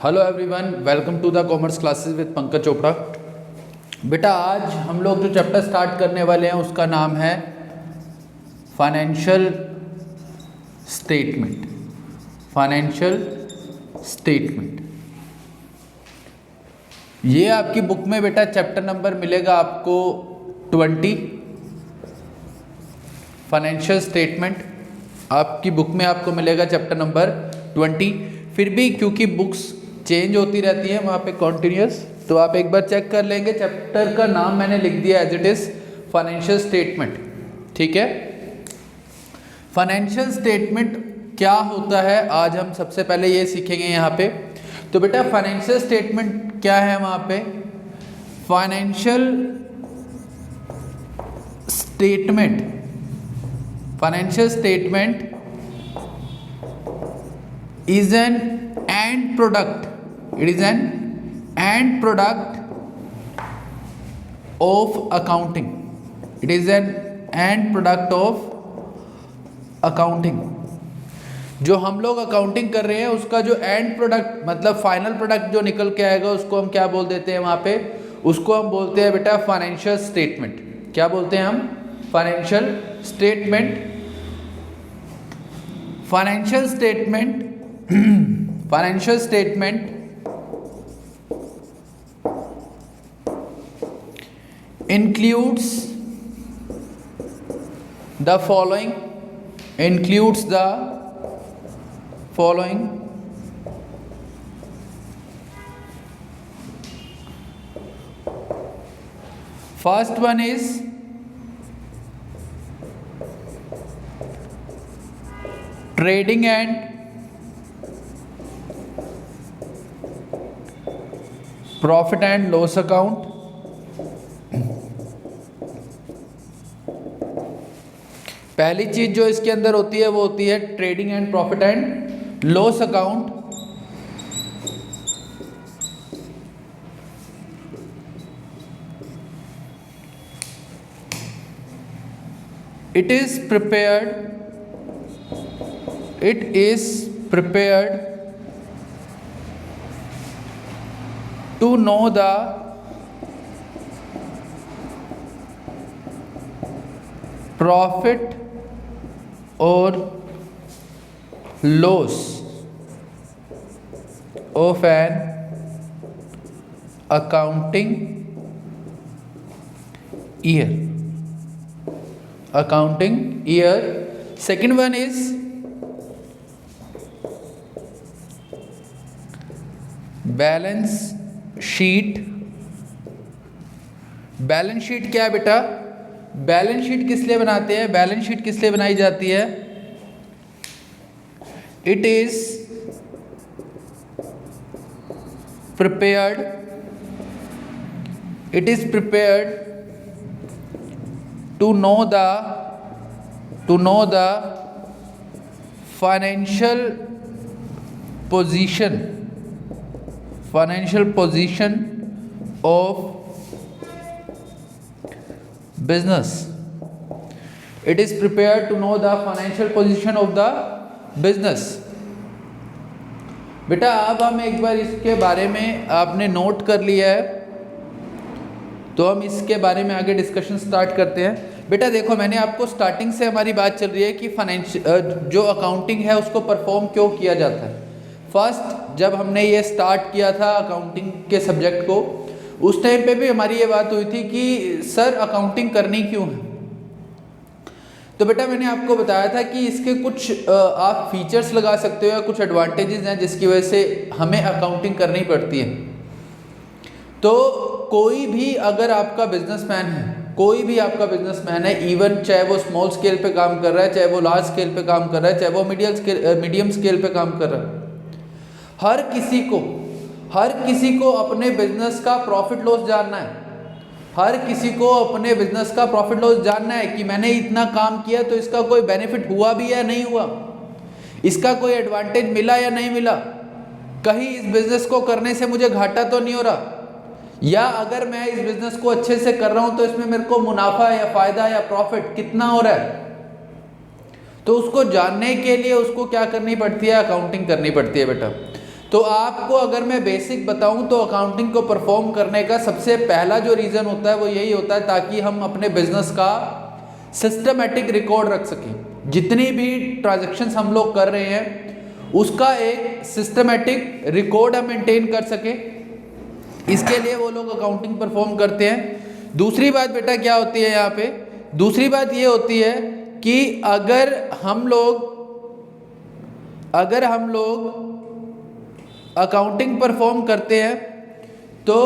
Hello everyone, welcome to the commerce classes with Pankaj Chopra. बेटा आज हम लोग जो चैप्टर स्टार्ट करने वाले हैं उसका नाम है फाइनेंशियल स्टेटमेंट। फाइनेंशियल स्टेटमेंट ये आपकी बुक में बेटा चैप्टर नंबर मिलेगा आपको 20। फाइनेंशियल स्टेटमेंट आपकी बुक में आपको मिलेगा चैप्टर नंबर 20। फिर भी क्योंकि बुक्स चेंज होती रहती है वहाँ पे कॉन्टिन्यूस, तो आप एक बार चेक कर लेंगे। चैप्टर का नाम मैंने लिख दिया as it is financial statement. ठीक है, फाइनेंशियल स्टेटमेंट क्या होता है आज हम सबसे पहले ये सीखेंगे यहाँ पे। तो बेटा फाइनेंशियल स्टेटमेंट क्या है वहाँ पे? Financial statement, financial statement is an end product. It is an end product of accounting. It is an end product of accounting. जो हम लोग अकाउंटिंग कर रहे हैं उसका जो एंड प्रोडक्ट मतलब फाइनल प्रोडक्ट जो निकल के आएगा उसको हम क्या बोल देते हैं वहाँ पे? उसको हम बोलते हैं बेटा फाइनेंशियल स्टेटमेंट। क्या बोलते हैं हम? Financial statement. Financial statement financial statement includes the following. First one is trading and profit and loss account. पहली चीज जो इसके अंदर होती है वो होती है trading and profit and loss account. It is prepared to know the profit or loss of an accounting year. Second one is balance sheet. Balance sheet क्या है बेटा? बैलेंस शीट किस लिए बनाते हैं? बैलेंस शीट किस लिए बनाई जाती है? It is prepared to know the financial position of business. It is prepared to know the financial position of the business. बेटा अब हम एक बार इसके बारे में आपने नोट कर लिया है तो हम इसके बारे में आगे डिस्कशन स्टार्ट करते हैं। बेटा देखो मैंने आपको स्टार्टिंग से हमारी बात चल रही है कि फाइनेंशियल जो अकाउंटिंग है उसको परफॉर्म क्यों किया जाता है। फर्स्ट जब हमने ये स्टार्ट किया था अकाउंटिंग के सब्जेक्ट को उस टाइम पे भी हमारी ये बात हुई थी कि सर अकाउंटिंग करनी क्यों है। तो बेटा मैंने आपको बताया था कि इसके कुछ आप फीचर्स लगा सकते हो या कुछ एडवांटेजेस हैं जिसकी वजह से हमें अकाउंटिंग करनी पड़ती है। तो कोई भी अगर आपका बिजनेसमैन है, इवन चाहे वो स्मॉल स्केल पे काम कर रहा है, चाहे वो लार्ज स्केल पे काम कर रहा है, चाहे वो मीडियम स्केल पे काम कर रहा है, हर किसी को अपने बिजनेस का प्रॉफिट लॉस जानना है। कि मैंने इतना काम किया तो इसका कोई बेनिफिट हुआ भी या नहीं हुआ, इसका कोई एडवांटेज मिला या नहीं मिला, कहीं इस बिजनेस को करने से मुझे घाटा तो नहीं हो रहा, या अगर मैं इस बिजनेस को अच्छे से कर रहा हूं तो इसमें मेरे को मुनाफा या फायदा या प्रॉफिट कितना हो रहा है। तो उसको जानने के लिए उसको क्या करनी पड़ती है, अकाउंटिंग करनी पड़ती है बेटा। तो आपको अगर मैं बेसिक बताऊं तो अकाउंटिंग को परफॉर्म करने का सबसे पहला जो रीज़न होता है वो यही होता है ताकि हम अपने बिजनेस का सिस्टमेटिक रिकॉर्ड रख सकें। जितनी भी ट्रांजैक्शंस हम लोग कर रहे हैं उसका एक सिस्टमेटिक रिकॉर्ड हम मेंटेन कर सकें, इसके लिए वो लोग अकाउंटिंग परफॉर्म करते हैं। दूसरी बात बेटा क्या होती है यहाँ पे, दूसरी बात ये होती है कि अगर हम लोग अकाउंटिंग परफॉर्म करते हैं तो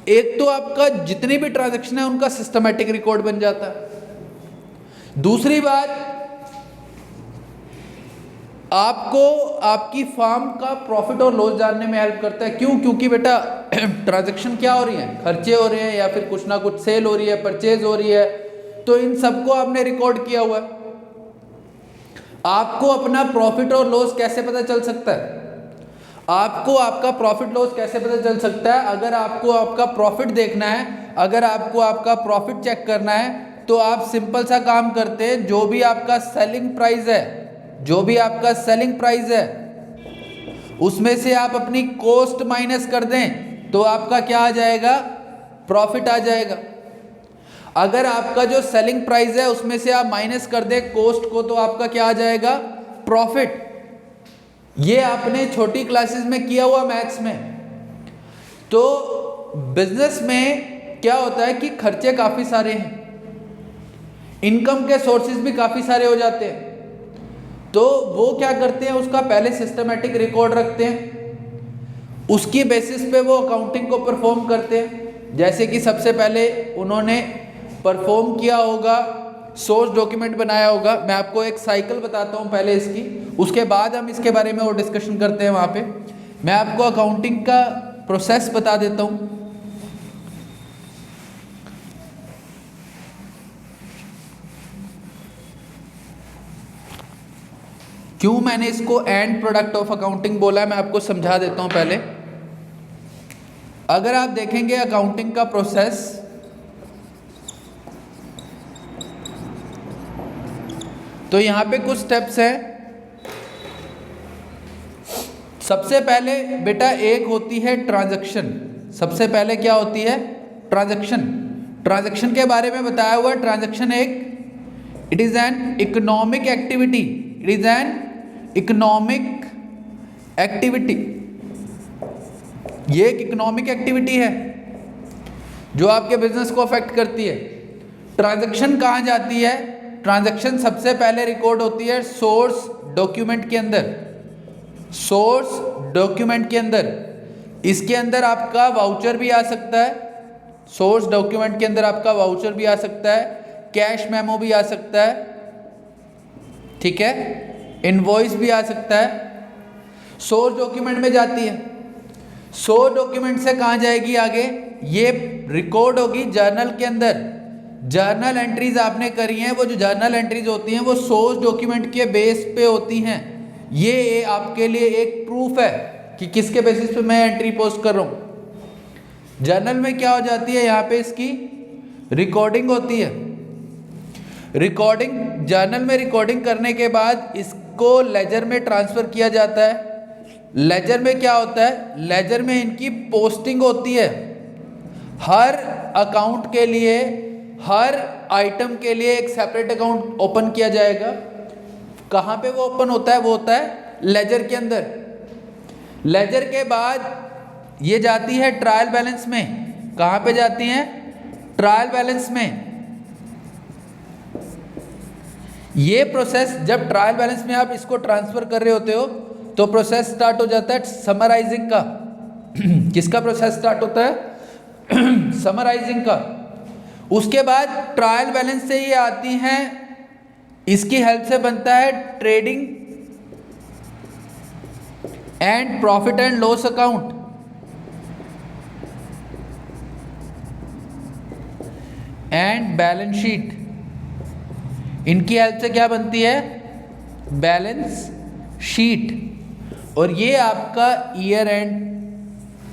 एक तो आपका जितनी भी ट्रांजैक्शन है उनका सिस्टमेटिक रिकॉर्ड बन जाता है। दूसरी बात, आपको आपकी फर्म का प्रॉफिट और लॉस जानने में हेल्प करता है। क्यों? क्योंकि बेटा ट्रांजैक्शन क्या हो रही है, खर्चे हो रहे हैं या फिर कुछ ना कुछ सेल हो रही है, परचेज हो रही है, तो इन सबको आपने रिकॉर्ड किया हुआ है। आपको अपना प्रॉफिट और लॉस कैसे पता चल सकता है, आपको आपका प्रॉफिट लॉस कैसे पता चल सकता है? अगर आपको आपका प्रॉफिट देखना है, अगर आपको आपका प्रॉफिट चेक करना है तो आप सिंपल सा काम करते हैं, जो भी आपका सेलिंग प्राइस है उसमें से आप अपनी कॉस्ट माइनस कर दें तो आपका क्या आ जाएगा, प्रॉफिट आ जाएगा। अगर आपका जो सेलिंग प्राइस है उसमें से आप माइनस कर दें कॉस्ट को तो आपका क्या आ जाएगा, प्रॉफिट। ये आपने छोटी क्लासेस में किया हुआ मैथ्स में। तो बिजनेस में क्या होता है कि खर्चे काफ़ी सारे हैं, इनकम के सोर्सेज भी काफ़ी सारे हो जाते हैं, तो वो क्या करते हैं, उसका पहले सिस्टमेटिक रिकॉर्ड रखते हैं, उसकी बेसिस पे वो अकाउंटिंग को परफॉर्म करते हैं। जैसे कि सबसे पहले उन्होंने परफॉर्म किया होगा, सोर्स डॉक्यूमेंट बनाया होगा। मैं आपको एक साइकिल बताता हूँ पहले इसकी, उसके बाद हम इसके बारे में और डिस्कशन करते हैं। वहाँ पे मैं आपको अकाउंटिंग का प्रोसेस बता देता हूँ। क्यों मैंने इसको एंड प्रोडक्ट ऑफ अकाउंटिंग बोला है, मैं आपको समझा देता हूँ पहले। अगर आप देखेंगे अकाउंटिंग का प्रोसेस, तो यहाँ पे कुछ स्टेप्स हैं। सबसे पहले बेटा एक होती है ट्रांजैक्शन। सबसे पहले क्या होती है, ट्रांजैक्शन। ट्रांजैक्शन के बारे में बताया हुआ है, transaction it is an economic activity, it is an economic activity. ये एक इकोनॉमिक एक्टिविटी है जो आपके बिजनेस को अफेक्ट करती है। ट्रांजैक्शन कहाँ जाती है, ट्रांजैक्शन सबसे पहले रिकॉर्ड होती है सोर्स डॉक्यूमेंट के अंदर। सोर्स डॉक्यूमेंट के अंदर, इसके अंदर आपका वाउचर भी आ सकता है, सोर्स डॉक्यूमेंट के अंदर आपका वाउचर भी आ सकता है, कैश मेमो भी आ सकता है, ठीक है, इनवॉइस भी आ सकता है। सोर्स डॉक्यूमेंट में जाती है। सोर्स डॉक्यूमेंट से कहाँ जाएगी आगे, ये रिकॉर्ड होगी जर्नल के अंदर। जर्नल एंट्रीज आपने करी हैं, वो जो जर्नल एंट्रीज होती हैं वो सोर्स डॉक्यूमेंट के बेस पे होती हैं। ये आपके लिए एक प्रूफ है कि किसके बेसिस पे मैं एंट्री पोस्ट कर रहा हूँ। जर्नल में क्या हो जाती है, यहाँ पे इसकी रिकॉर्डिंग होती है। रिकॉर्डिंग, जर्नल में रिकॉर्डिंग करने के बाद इसको लेजर में ट्रांसफ़र किया जाता है। लेजर में क्या होता है, लेजर में इनकी पोस्टिंग होती है। हर अकाउंट के लिए, हर आइटम के लिए एक सेपरेट अकाउंट ओपन किया जाएगा। कहाँ पे वो ओपन होता है, वो होता है लेजर के अंदर। लेजर के बाद ये जाती है ट्रायल बैलेंस में। कहाँ पे जाती हैं, ट्रायल बैलेंस में। ये प्रोसेस, जब ट्रायल बैलेंस में आप इसको ट्रांसफर कर रहे होते हो तो प्रोसेस स्टार्ट हो जाता है समराइजिंग का। किसका प्रोसेस स्टार्ट होता है, समराइजिंग का। उसके बाद ट्रायल बैलेंस से ये आती हैं, इसकी हेल्प से बनता है trading and profit and loss account. And balance sheet, इनकी हेल्प से क्या बनती है, बैलेंस शीट। और ये आपका ईयर एंड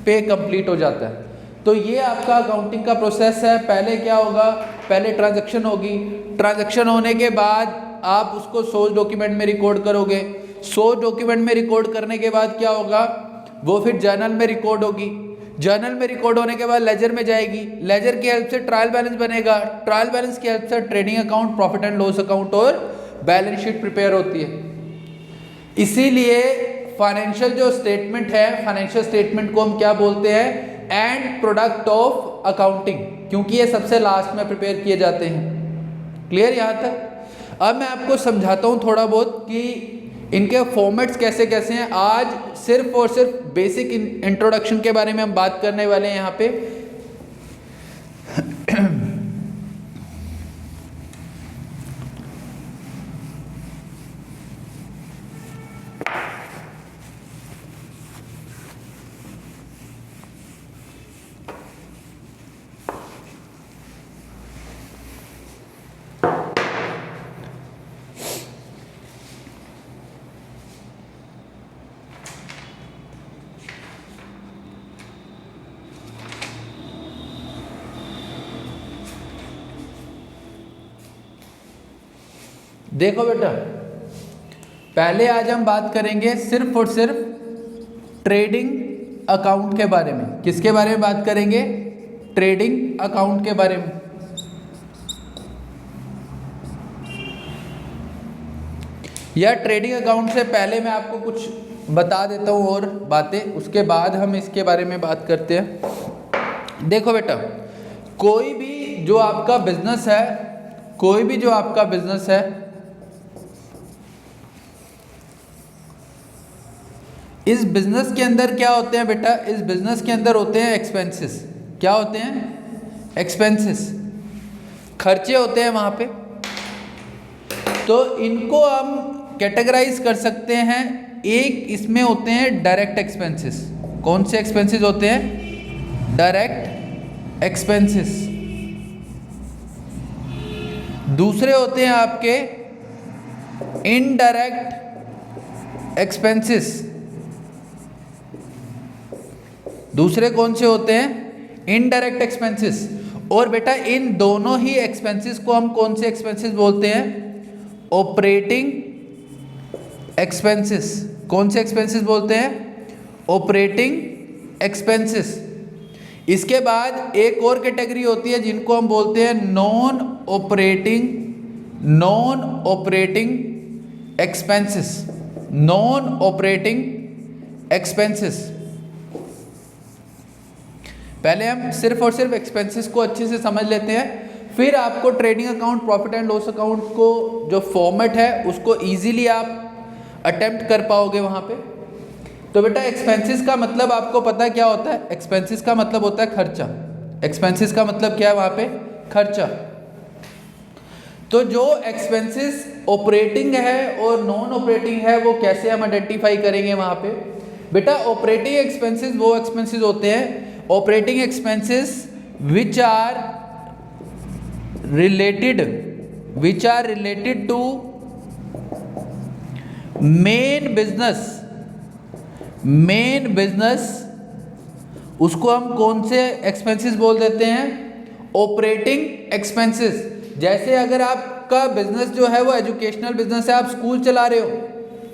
पे कंप्लीट हो जाता है। तो ये आपका अकाउंटिंग का प्रोसेस है। पहले क्या होगा, पहले ट्रांजैक्शन होगी, ट्रांजैक्शन होने के बाद आप उसको सोर्स डॉक्यूमेंट में रिकॉर्ड करोगे। सोर्स डॉक्यूमेंट में रिकॉर्ड करने के बाद क्या होगा, वो फिर जर्नल में रिकॉर्ड होगी। जर्नल में रिकॉर्ड होने के बाद लेजर में जाएगी। लेजर की हेल्प से ट्रायल बैलेंस बनेगा। ट्रायल बैलेंस की हेल्प से trading account, profit and loss account और बैलेंस शीट प्रिपेयर होती है। इसीलिए फाइनेंशियल जो स्टेटमेंट है, फाइनेंशियल स्टेटमेंट को हम क्या बोलते हैं, एंड प्रोडक्ट ऑफ अकाउंटिंग, क्योंकि ये सबसे लास्ट में प्रिपेयर किए जाते हैं। क्लियर यहाँ तक? अब मैं आपको समझाता हूँ थोड़ा बहुत कि इनके फॉर्मेट्स कैसे कैसे हैं। आज सिर्फ और सिर्फ बेसिक इंट्रोडक्शन के बारे में हम बात करने वाले हैं यहाँ पे। देखो बेटा, पहले आज हम बात करेंगे सिर्फ और सिर्फ ट्रेडिंग अकाउंट के बारे में। किसके बारे में बात करेंगे? ट्रेडिंग अकाउंट के बारे में। या ट्रेडिंग अकाउंट से पहले मैं आपको कुछ बता देता हूँ और बातें, उसके बाद हम इसके बारे में बात करते हैं। देखो बेटा, कोई भी जो आपका बिजनेस है, कोई भी जो आपका बिजनेस है, इस बिजनेस के अंदर क्या होते हैं बेटा? इस बिजनेस के अंदर होते हैं एक्सपेंसेस। क्या होते हैं? एक्सपेंसेस, खर्चे होते हैं वहाँ पे। तो इनको हम कैटेगराइज कर सकते हैं। एक इसमें होते हैं डायरेक्ट एक्सपेंसेस। कौन से एक्सपेंसेस होते हैं? Direct expenses. दूसरे होते हैं आपके इनडायरेक्ट एक्सपेंसेस। दूसरे कौन से होते हैं? Indirect expenses. और बेटा इन दोनों ही एक्सपेंसेस को हम कौन से एक्सपेंसेस बोलते हैं? Operating expenses. कौन से एक्सपेंसेस बोलते हैं? Operating expenses. इसके बाद एक और कैटेगरी होती है जिनको हम बोलते हैं non operating expenses. Non operating expenses. पहले हम सिर्फ और सिर्फ एक्सपेंसेस को अच्छे से समझ लेते हैं, फिर आपको trading account, profit and loss account को जो फॉर्मेट है उसको इजीली आप अटेम्प्ट कर पाओगे वहाँ पे। तो बेटा एक्सपेंसेस का मतलब आपको पता है क्या होता है? एक्सपेंसेस का मतलब होता है खर्चा। एक्सपेंसेस का मतलब क्या है वहाँ पे? खर्चा। तो जो एक्सपेंसेस ऑपरेटिंग है और नॉन ऑपरेटिंग है वो कैसे हम आइडेंटिफाई करेंगे वहाँ पे? बेटा ऑपरेटिंग एक्सपेंसेस वो एक्सपेंसेस होते हैं, operating expenses which are related to main business, उसको हम कौन से एक्सपेंसेस बोल देते हैं? Operating expenses. जैसे अगर आपका बिजनेस जो है वो एजुकेशनल बिजनेस है, आप स्कूल चला रहे हो।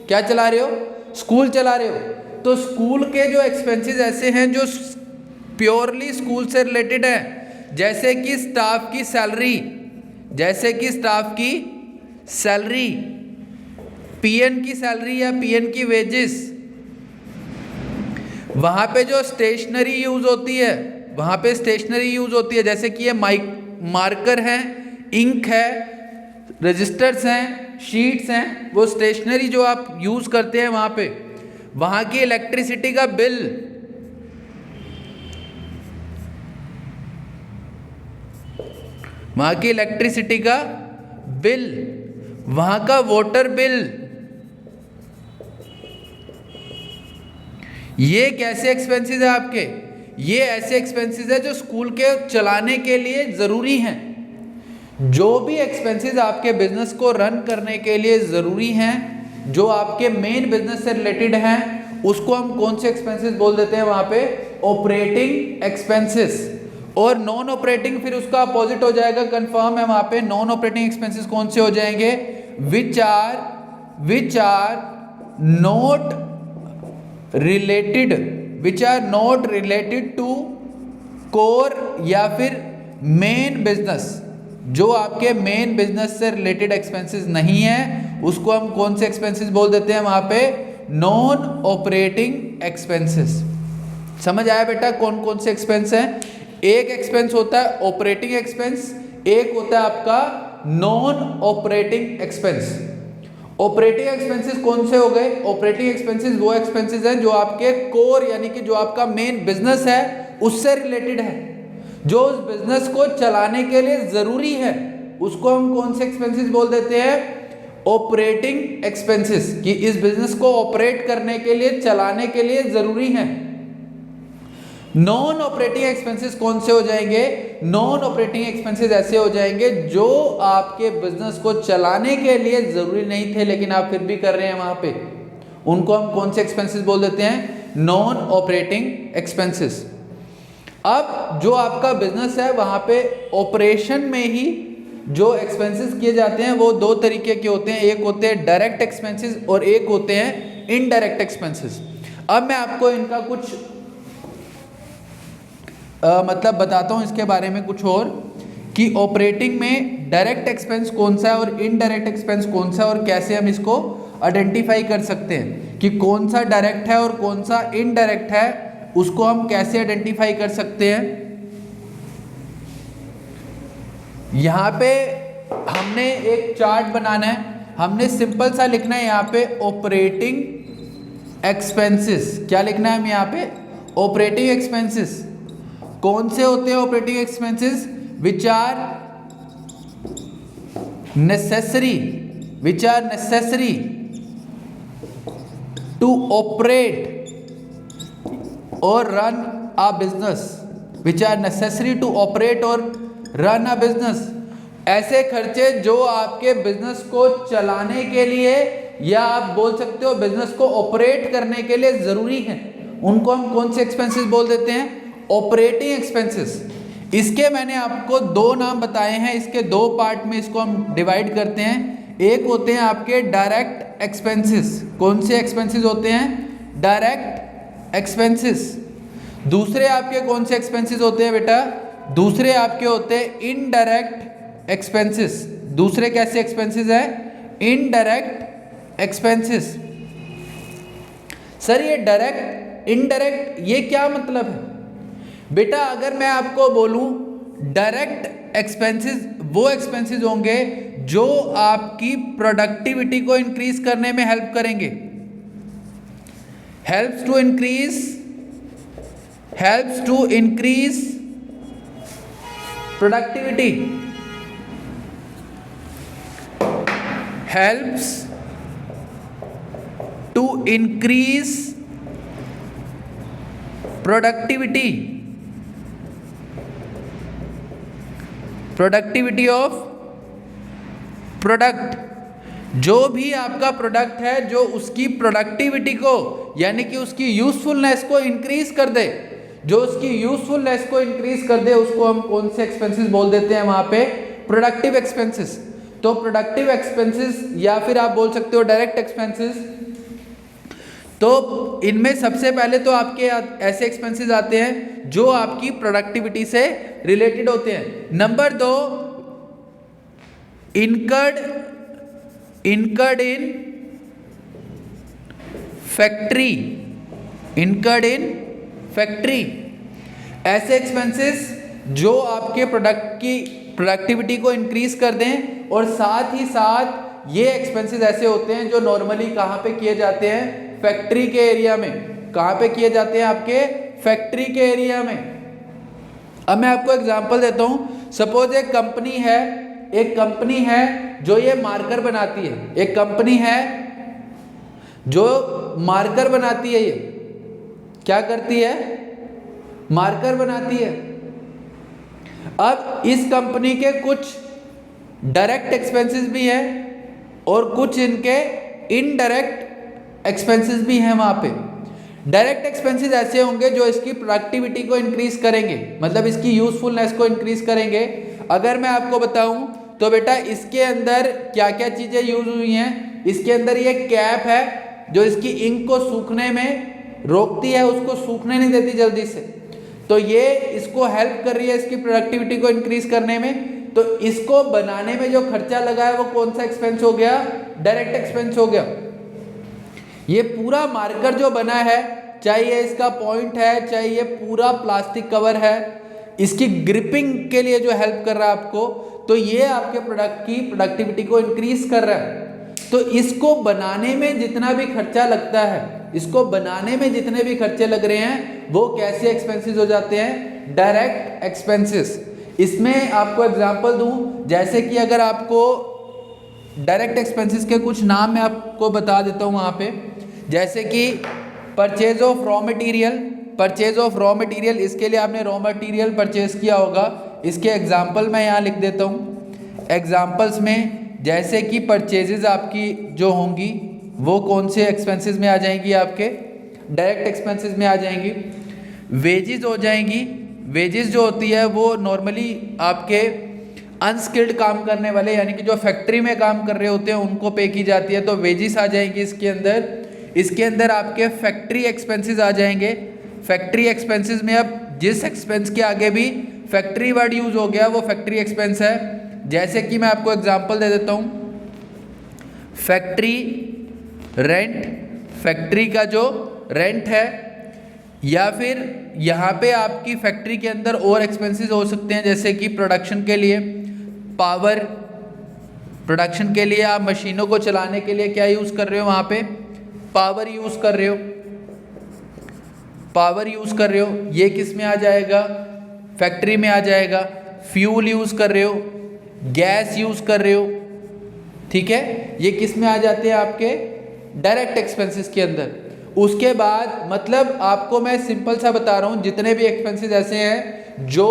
क्या चला रहे हो? स्कूल चला रहे हो। तो स्कूल के जो एक्सपेंसेस ऐसे हैं जो प्योरली स्कूल से रिलेटेड है, जैसे कि स्टाफ की सैलरी, पीएन की सैलरी या पीएन की वेजेस। वहाँ पे जो स्टेशनरी यूज होती है, जैसे कि ये मार्कर हैं, इंक है, रजिस्टर्स हैं, शीट्स हैं, वो स्टेशनरी जो आप यूज करते हैं वहाँ पे। वहाँ की इलेक्ट्रिसिटी का बिल, वहाँ का वाटर बिल, ये कैसे एक्सपेंसेस है आपके? ये ऐसे एक्सपेंसेस है जो स्कूल के चलाने के लिए ज़रूरी हैं। जो भी एक्सपेंसेस आपके बिजनेस को रन करने के लिए ज़रूरी हैं, जो आपके मेन बिजनेस से रिलेटेड हैं, उसको हम कौन से एक्सपेंसेस बोल देते हैं वहाँ पे? Operating expenses. और नॉन ऑपरेटिंग फिर उसका अपोजिट हो जाएगा, कंफर्म है वहाँ पे। नॉन ऑपरेटिंग एक्सपेंसेस कौन से हो जाएंगे? Which are not related to core या फिर मेन बिजनेस, जो आपके मेन बिजनेस से रिलेटेड एक्सपेंसेस नहीं है, उसको हम कौन से एक्सपेंसेस बोल देते हैं वहां पे? Non operating expenses. समझ आया बेटा कौन कौन से एक्सपेंस हैं? एक एक्सपेंस होता है ऑपरेटिंग एक्सपेंस, एक होता है आपका non operating expense. Operating expenses कौन से हो गए? ऑपरेटिंग एक्सपेंसेस वो एक्सपेंसेस हैं जो आपके कोर यानी कि जो आपका मेन बिजनेस है उससे रिलेटेड है, जो उस बिजनेस को चलाने के लिए जरूरी है, उसको हम कौन से एक्सपेंसेस बोल देते हैं? ऑपरेटिंग एक्सपेंसेस, कि इस बिजनेस को ऑपरेट करने के लिए, चलाने के लिए जरूरी है। नॉन ऑपरेटिंग एक्सपेंसेस कौन से हो जाएंगे? नॉन ऑपरेटिंग एक्सपेंसेस ऐसे हो जाएंगे जो आपके बिजनेस को चलाने के लिए जरूरी नहीं थे लेकिन आप फिर भी कर रहे हैं वहां पे, उनको हम कौन से एक्सपेंसेस बोल देते हैं? Non operating expenses. अब जो आपका बिजनेस है वहां पे ऑपरेशन में ही जो एक्सपेंसेस किए जाते हैं वो दो तरीके के होते हैं, एक होते हैं डायरेक्ट एक्सपेंसेस और एक होते हैं इनडायरेक्ट एक्सपेंसेस। अब मैं आपको इनका कुछ मतलब बताता हूं इसके बारे में कुछ और, कि ऑपरेटिंग में डायरेक्ट एक्सपेंस कौन सा है और इनडायरेक्ट एक्सपेंस कौन सा है और कैसे हम इसको आइडेंटिफाई कर सकते हैं कि कौन सा डायरेक्ट है और कौन सा इनडायरेक्ट है, उसको हम कैसे आइडेंटिफाई कर सकते हैं। यहां पे हमने एक चार्ट बनाना है, हमने सिंपल सा लिखना है यहां पे ऑपरेटिंग एक्सपेंसेस। क्या लिखना है हम यहां पे? Operating expenses. कौन से होते हैं operating expenses? Which are necessary to operate और run a business, which are necessary to operate और रन अ बिजनेस। ऐसे खर्चे जो आपके बिजनेस को चलाने के लिए या आप बोल सकते हो बिजनेस को ऑपरेट करने के लिए जरूरी हैं, उनको हम कौन से एक्सपेंसेस बोल देते हैं? Operating expenses. इसके मैंने आपको दो नाम बताए हैं, इसके दो पार्ट में इसको हम डिवाइड करते हैं। एक होते हैं आपके डायरेक्ट एक्सपेंसेस। कौन से एक्सपेंसेस होते हैं? Direct expenses. दूसरे आपके कौन से एक्सपेंसेस होते हैं बेटा? दूसरे आपके होते हैं इनडायरेक्ट एक्सपेंसेस। दूसरे कैसे एक्सपेंसेस हैं? Indirect expenses. सर ये डायरेक्ट इनडायरेक्ट ये क्या मतलब है बेटा? अगर मैं आपको बोलूं डायरेक्ट एक्सपेंसेस वो एक्सपेंसेस होंगे जो आपकी प्रोडक्टिविटी को इंक्रीज करने में हेल्प करेंगे, helps to increase productivity, helps to increase productivity of product. जो भी आपका प्रोडक्ट है जो उसकी प्रोडक्टिविटी को यानी कि उसकी यूजफुलनेस को इंक्रीज कर दे, उसको हम कौन से एक्सपेंसेस बोल देते हैं वहां पे? Productive expenses. तो प्रोडक्टिव एक्सपेंसेस या फिर आप बोल सकते हो डायरेक्ट एक्सपेंसेस। तो इनमें सबसे पहले तो आपके ऐसे एक्सपेंसेस आते हैं जो आपकी प्रोडक्टिविटी से रिलेटेड होते हैं। Number 2, incurred in factory. ऐसे एक्सपेंसेस जो आपके प्रोडक्ट की प्रोडक्टिविटी को इंक्रीज कर दें, और साथ ही साथ ये एक्सपेंसेस ऐसे होते हैं जो नॉर्मली कहाँ पे किए जाते हैं? फैक्ट्री के एरिया में। कहाँ पे किए जाते हैं? आपके फैक्ट्री के एरिया में। अब मैं आपको एग्जांपल देता हूँ। सपोज एक कंपनी है जो ये मार्कर बनाती है, एक कंपनी है जो मार्कर बनाती है। ये क्या करती है? मार्कर बनाती है। अब इस कंपनी के कुछ डायरेक्ट एक्सपेंसेस भी हैं और कुछ इनके इनडायरेक्ट एक्सपेंसेस भी हैं वहां पे। डायरेक्ट एक्सपेंसेस ऐसे होंगे जो इसकी प्रोडक्टिविटी को इंक्रीज करेंगे, मतलब इसकी यूजफुलनेस को इंक्रीज करेंगे। अगर मैं आपको बताऊं तो बेटा इसके अंदर क्या क्या चीजें यूज हुई हैं, इसके अंदर ये कैप है जो इसकी इंक को सूखने में रोकती है, उसको सूखने नहीं देती जल्दी से, तो ये इसको हेल्प कर रही है इसकी प्रोडक्टिविटी को इंक्रीज करने में। तो इसको बनाने में जो खर्चा लगा है वो कौन सा एक्सपेंस हो गया, डायरेक्ट एक्सपेंस हो गया। ये पूरा मार्कर जो बना है, चाहे ये इसका पॉइंट है, चाहे ये पूरा प्लास्टिक कवर है, इसकी ग्रिपिंग के लिए जो हेल्प कर रहा है आपको, तो ये आपके प्रोडक्ट की प्रोडक्टिविटी को इंक्रीज कर रहा है। तो इसको बनाने में जितना भी खर्चा लगता है, इसको बनाने में जितने भी खर्चे लग रहे हैं वो कैसे एक्सपेंसेस हो जाते हैं, डायरेक्ट एक्सपेंसेस। इसमें आपको एग्जांपल दूं, जैसे कि अगर आपको डायरेक्ट एक्सपेंसेस के कुछ नाम मैं आपको बता देता हूं वहां पे, जैसे कि purchase of raw material, purchase of raw material, इसके लिए आपने रॉ मटेरियल परचेज किया होगा, इसके एग्जांपल मैं यहाँ लिख देता हूँ। एग्जांपल्स में जैसे कि परचेजेज आपकी जो होंगी वो कौन से एक्सपेंसेस में आ जाएंगी, आपके डायरेक्ट एक्सपेंसेस में आ जाएंगी। वेजेस हो जाएंगी, वेजेस जो होती है वो नॉर्मली आपके अनस्किल्ड काम करने वाले, यानी कि जो फैक्ट्री में काम कर रहे होते हैं उनको पे की जाती है, तो वेजेस आ जाएंगी इसके अंदर। इसके अंदर आपके फैक्ट्री एक्सपेंसेस आ जाएंगे। फैक्ट्री एक्सपेंसेस में अब जिस एक्सपेंस के आगे भी फैक्ट्री वर्ड यूज हो गया वो फैक्ट्री एक्सपेंस है। जैसे कि मैं आपको एग्जांपल दे देता हूँ, फैक्ट्री रेंट, फैक्ट्री का जो रेंट है, या फिर यहाँ पे आपकी फैक्ट्री के अंदर और एक्सपेंसेस हो सकते हैं, जैसे कि प्रोडक्शन के लिए पावर, प्रोडक्शन के लिए आप मशीनों को चलाने के लिए क्या यूज़ कर रहे हो, वहाँ पे पावर यूज़ कर रहे हो, पावर यूज़ कर रहे हो, ये किस में आ जाएगा, फैक्ट्री में आ जाएगा। फ्यूल यूज़ कर रहे हो, गैस यूज़ कर रहे हो, ठीक है, ये किस में आ जाते हैं, आपके डायरेक्ट एक्सपेंसेस के अंदर। उसके बाद मतलब आपको मैं सिंपल सा बता रहा हूँ, जितने भी एक्सपेंसेस ऐसे हैं जो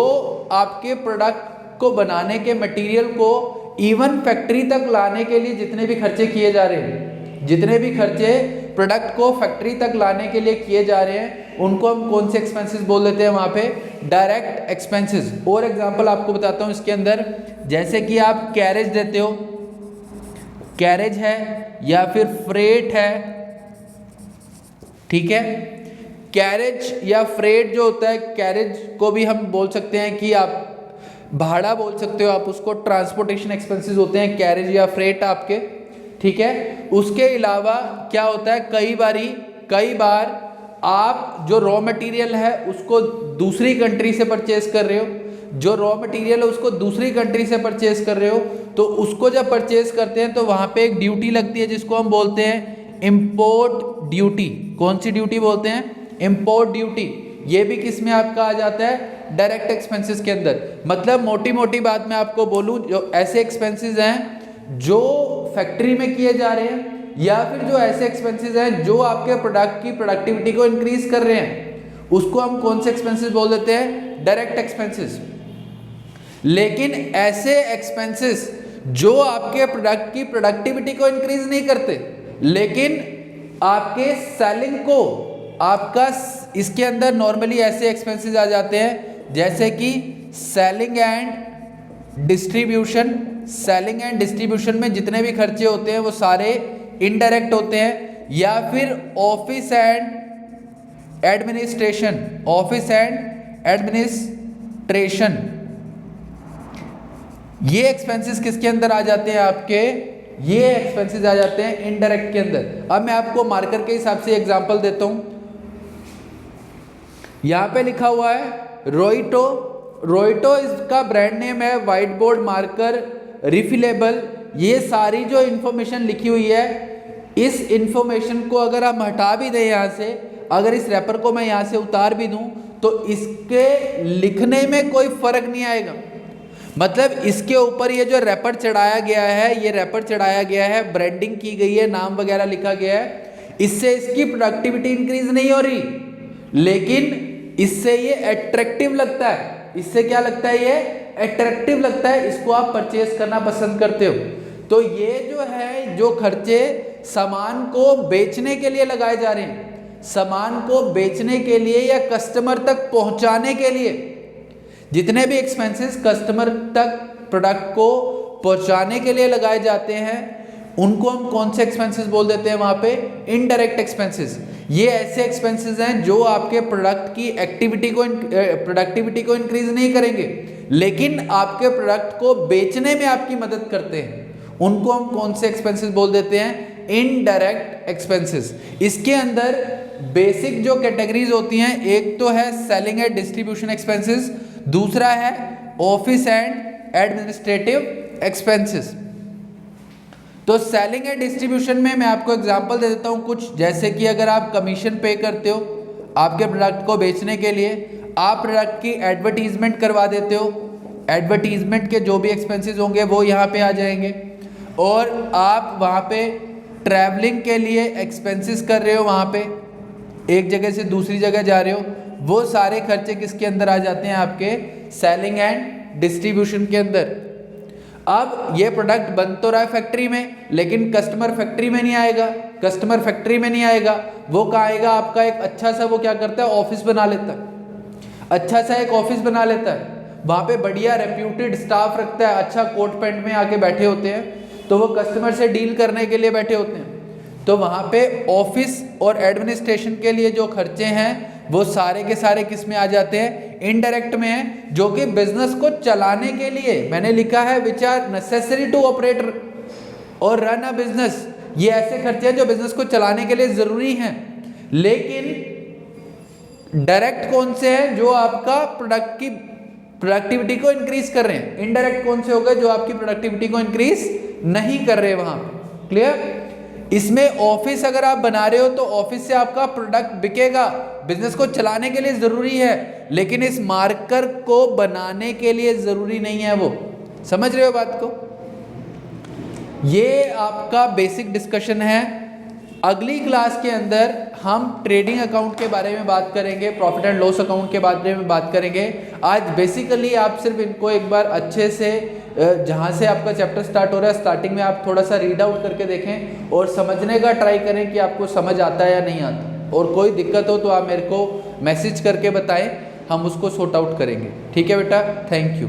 आपके प्रोडक्ट को बनाने के मटेरियल को इवन फैक्ट्री तक लाने के लिए जितने भी खर्चे किए जा रहे हैं, जितने भी खर्चे प्रोडक्ट को फैक्ट्री तक लाने के लिए किए जा रहे हैं, उनको हम कौन से एक्सपेंसेस बोल देते हैं, वहाँ पे डायरेक्ट एक्सपेंसेस। और एग्जांपल आपको बताता हूँ इसके अंदर, जैसे कि आप कैरेज देते हो, कैरेज है या फिर फ्रेट है, ठीक है, कैरेज या फ्रेट जो होता है, कैरेज को भी हम बोल सकते हैं कि आप भाड़ा बोल सकते हो, आप उसको ट्रांसपोर्टेशन एक्सपेंसेस होते हैं कैरेज या फ्रेट आपके, ठीक है। उसके अलावा क्या होता है, कई बार आप जो रॉ मटेरियल है उसको दूसरी कंट्री से परचेज कर रहे हो, जो रॉ मटेरियल है उसको दूसरी कंट्री से परचेज कर रहे हो, तो उसको जब परचेज करते हैं तो वहाँ पे एक ड्यूटी लगती है जिसको हम बोलते हैं इम्पोर्ट ड्यूटी। कौन सी ड्यूटी बोलते हैं, इम्पोर्ट ड्यूटी। ये भी किस में आपका आ जाता है, डायरेक्ट एक्सपेंसेस के अंदर। मतलब मोटी मोटी बात मैं आपको बोलूँ, जो ऐसे एक्सपेंसेस हैं जो फैक्ट्री में किए जा रहे हैं, या फिर जो ऐसे एक्सपेंसेस हैं जो आपके प्रोडक्ट की प्रोडक्टिविटी को इंक्रीज कर रहे हैं, उसको हम कौन से एक्सपेंसेस बोल देते हैं, डायरेक्ट एक्सपेंसेस। लेकिन ऐसे एक्सपेंसेस जो आपके प्रोडक्ट की प्रोडक्टिविटी को इंक्रीज नहीं करते, लेकिन आपके सेलिंग को, आपका इसके अंदर नॉर्मली ऐसे एक्सपेंसेस आ जाते हैं जैसे कि selling and distribution. Selling and distribution में जितने भी खर्चे होते हैं वो सारे इनडायरेक्ट होते हैं। या फिर office and administration, office and administration, ये एक्सपेंसेस किसके अंदर आ जाते हैं, आपके ये एक्सपेंसेस आ जाते हैं इनडायरेक्ट के अंदर। अब मैं आपको मार्कर के हिसाब से एग्जांपल देता हूं। यहां पे लिखा हुआ है रोइटो, रोइटो इसका ब्रांड नेम है, व्हाइट बोर्ड मार्कर रिफिलेबल। ये सारी जो इंफॉर्मेशन लिखी हुई है, इस इंफॉर्मेशन को अगर हम हटा भी दें यहाँ से, अगर इस रैपर को मैं यहाँ से उतार भी दूं, तो इसके लिखने में कोई फर्क नहीं आएगा। मतलब इसके ऊपर ये जो रैपर चढ़ाया गया है, ये रैपर चढ़ाया गया है, ब्रांडिंग की गई है, नाम वगैरह लिखा गया है, इससे इसकी प्रोडक्टिविटी इंक्रीज नहीं हो रही, लेकिन इससे ये अट्रैक्टिव लगता है। इससे क्या लगता है, ये अट्रैक्टिव लगता है, इसको आप परचेज करना पसंद करते हो। तो ये जो है, जो खर्चे सामान को बेचने के लिए लगाए जा रहे हैं, सामान को बेचने के लिए या कस्टमर तक पहुंचाने के लिए, जितने भी एक्सपेंसेस कस्टमर तक प्रोडक्ट को पहुंचाने के लिए लगाए जाते हैं उनको हम कौन से एक्सपेंसेस बोल देते हैं वहां पे? Indirect expenses. ये ऐसे एक्सपेंसेस हैं जो आपके प्रोडक्ट की प्रोडक्टिविटी को इंक्रीज नहीं करेंगे, लेकिन आपके प्रोडक्ट को बेचने में आपकी मदद करते हैं। उनको हम कौन से एक्सपेंसेस बोल देते हैं? Indirect expenses. इसके अंदर बेसिक जो कैटेगरीज होती हैं, एक तो है सेलिंग एंड डिस्ट्रीब्यूशन एक्सपेंसेस, दूसरा है ऑफिस एंड एडमिनिस्ट्रेटिव एक्सपेंसेस। तो सेलिंग एंड डिस्ट्रीब्यूशन में मैं आपको एग्जांपल दे देता हूं कुछ, जैसे कि अगर आप कमीशन पे करते हो आपके प्रोडक्ट को बेचने के लिए, आप प्रोडक्ट की एडवर्टीजमेंट करवा देते हो, एडवर्टीजमेंट के जो भी एक्सपेंसेस होंगे वो यहाँ पे आ जाएंगे। और आप वहाँ पे ट्रैवलिंग के लिए एक्सपेंसेस कर रहे हो, वहाँ पे एक जगह से दूसरी जगह जा रहे हो, वो सारे खर्चे किसके अंदर आ जाते हैं? आपके सेलिंग एंड डिस्ट्रीब्यूशन के अंदर। अब ये प्रोडक्ट बन तो रहा है फैक्ट्री में, लेकिन कस्टमर फैक्ट्री में नहीं आएगा। कस्टमर फैक्ट्री में नहीं आएगा, वो कहाँ आएगा? आपका एक अच्छा सा वो क्या करता है? ऑफिस बना लेता है। अच्छा सा एक ऑफिस बना लेता है, वहाँ पे बढ़िया रेप्यूटेड स्टाफ रखता है, अच्छा कोट पैंट में आके बैठे होते हैं, तो वो कस्टमर से डील करने के लिए बैठे होते हैं। तो वहाँ पे ऑफिस और एडमिनिस्ट्रेशन के लिए जो खर्चे हैं वो सारे के सारे किस में आ जाते हैं? इनडायरेक्ट में है, जो कि बिजनेस को चलाने के लिए मैंने लिखा है which are necessary to operate और रन अ बिजनेस। ये ऐसे खर्चे हैं जो बिजनेस को चलाने के लिए जरूरी हैं। लेकिन डायरेक्ट कौन से हैं? जो आपका प्रोडक्ट की प्रोडक्टिविटी को इंक्रीज कर रहे हैं। इनडायरेक्ट कौन से हो गए? जो आपकी प्रोडक्टिविटी को इंक्रीज नहीं कर रहे वहां पे। क्लियर? इसमें ऑफिस अगर आप बना रहे हो तो ऑफिस से आपका प्रोडक्ट बिकेगा, बिजनेस को चलाने के लिए जरूरी है, लेकिन इस मार्कर को बनाने के लिए जरूरी नहीं है। वो समझ रहे हो बात को? ये आपका बेसिक डिस्कशन है। अगली क्लास के अंदर हम ट्रेडिंग अकाउंट के बारे में बात करेंगे, प्रॉफिट एंड लॉस अकाउंट के बारे में बात करेंगे। आज बेसिकली आप सिर्फ इनको एक बार अच्छे से, जहाँ से आपका चैप्टर स्टार्ट हो रहा है स्टार्टिंग में आप थोड़ा सा रीड आउट करके देखें और समझने का ट्राई करें कि आपको समझ आता है या नहीं आता। और कोई दिक्कत हो तो आप मेरे को मैसेज करके बताएं, हम उसको सॉर्ट आउट करेंगे। ठीक है बेटा, थैंक यू।